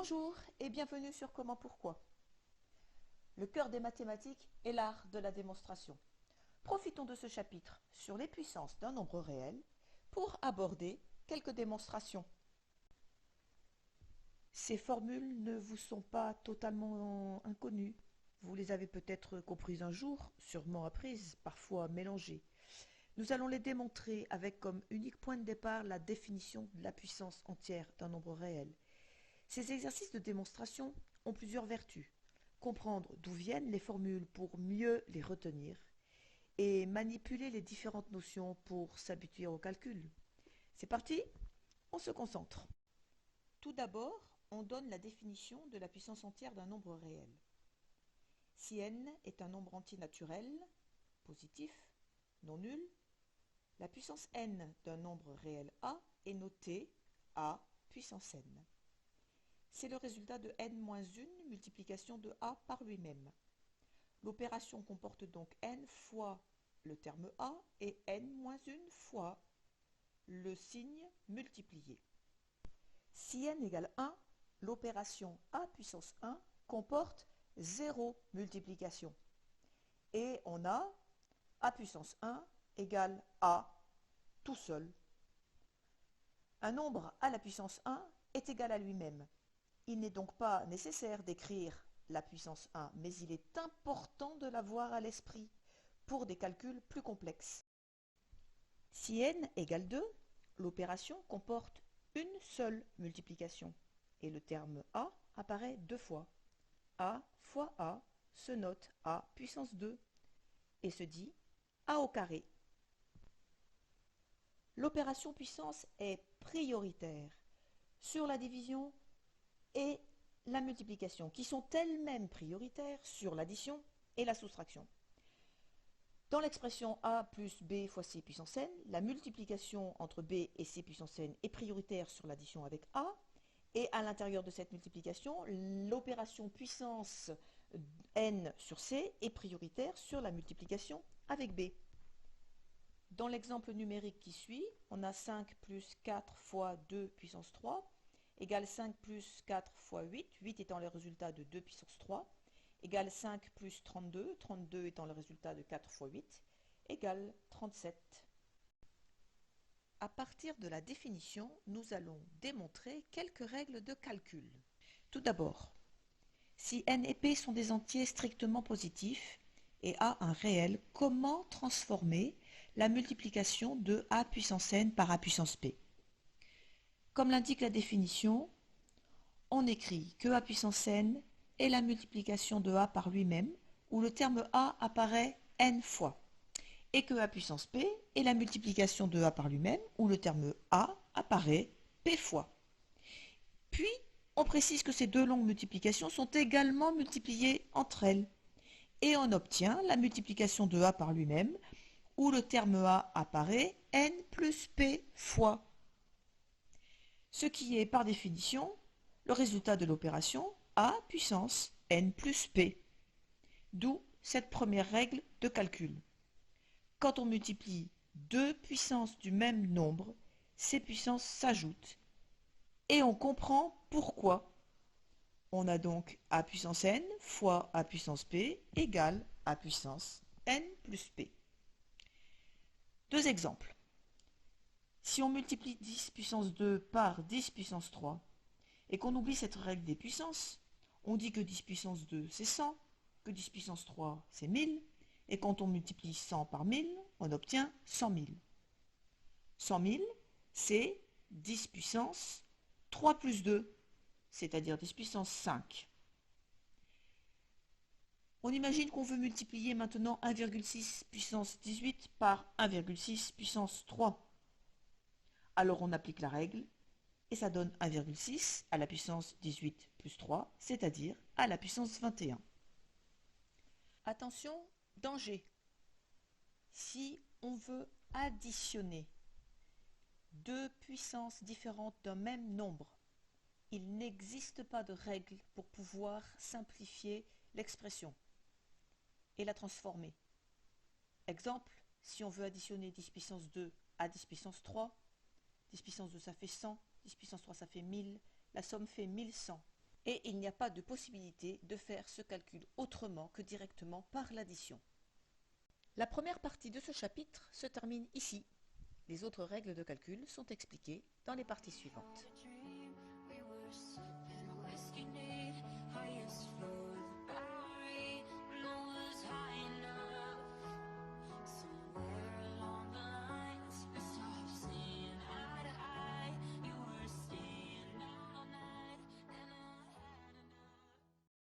Bonjour et bienvenue sur Comment Pourquoi. Le cœur des mathématiques est l'art de la démonstration. Profitons de ce chapitre sur les puissances d'un nombre réel pour aborder quelques démonstrations. Ces formules ne vous sont pas totalement inconnues. Vous les avez peut-être comprises un jour, sûrement apprises, parfois mélangées. Nous allons les démontrer avec comme unique point de départ la définition de la puissance entière d'un nombre réel. Ces exercices de démonstration ont plusieurs vertus. Comprendre d'où viennent les formules pour mieux les retenir et manipuler les différentes notions pour s'habituer au calcul. C'est parti, on se concentre. Tout d'abord, on donne la définition de la puissance entière d'un nombre réel. Si n est un nombre entier naturel, positif, non nul, la puissance n d'un nombre réel a est notée a puissance n. C'est le résultat de n-1 multiplication de a par lui-même. L'opération comporte donc n fois le terme a et n-1 fois le signe multiplié. Si n égale 1, l'opération a puissance 1 comporte 0 multiplication. Et on a a puissance 1 égale a tout seul. Un nombre à la puissance 1 est égal à lui-même. Il n'est donc pas nécessaire d'écrire la puissance 1, mais il est important de l'avoir à l'esprit pour des calculs plus complexes. Si n égale 2, l'opération comporte une seule multiplication et le terme a apparaît deux fois. A fois a se note a puissance 2 et se dit a au carré. L'opération puissance est prioritaire sur la division et la multiplication, qui sont elles-mêmes prioritaires sur l'addition et la soustraction. Dans l'expression a plus b fois c puissance n, la multiplication entre b et c puissance n est prioritaire sur l'addition avec a, et à l'intérieur de cette multiplication, l'opération puissance n sur c est prioritaire sur la multiplication avec b. Dans l'exemple numérique qui suit, on a 5 plus 4 fois 2 puissance 3 égale 5 plus 4 fois 8, 8 étant le résultat de 2 puissance 3, égale 5 plus 32, 32 étant le résultat de 4 fois 8, égale 37. À partir de la définition, nous allons démontrer quelques règles de calcul. Tout d'abord, si n et p sont des entiers strictement positifs et a un réel, comment transformer la multiplication de a puissance n par a puissance p? Comme l'indique la définition, on écrit que a puissance n est la multiplication de a par lui-même, où le terme a apparaît n fois, et que a puissance p est la multiplication de a par lui-même, où le terme a apparaît p fois. Puis, on précise que ces deux longues multiplications sont également multipliées entre elles, et on obtient la multiplication de a par lui-même, où le terme a apparaît n plus p fois, ce qui est par définition le résultat de l'opération a puissance n plus p. D'où cette première règle de calcul. Quand on multiplie deux puissances du même nombre, ces puissances s'ajoutent. Et on comprend pourquoi. On a donc a puissance n fois a puissance p égale a puissance n plus p. Deux exemples. Si on multiplie 10 puissance 2 par 10 puissance 3 et qu'on oublie cette règle des puissances, on dit que 10 puissance 2 c'est 100, que 10 puissance 3 c'est 1000, et quand on multiplie 100 par 1000, on obtient 100 000. 100 000, c'est 10 puissance 3 plus 2, c'est-à-dire 10 puissance 5. On imagine qu'on veut multiplier maintenant 1,6 puissance 18 par 1,6 puissance 3. Alors on applique la règle et ça donne 1,6 à la puissance 18 plus 3, c'est-à-dire à la puissance 21. Attention, danger. Si on veut additionner deux puissances différentes d'un même nombre, il n'existe pas de règle pour pouvoir simplifier l'expression et la transformer. Exemple, si on veut additionner 10 puissance 2 à 10 puissance 3, 10 puissance 2 ça fait 100, 10 puissance 3 ça fait 1000, la somme fait 1100. et il n'y a pas de possibilité de faire ce calcul autrement que directement par l'addition. La première partie de ce chapitre se termine ici. Les autres règles de calcul sont expliquées dans les parties suivantes.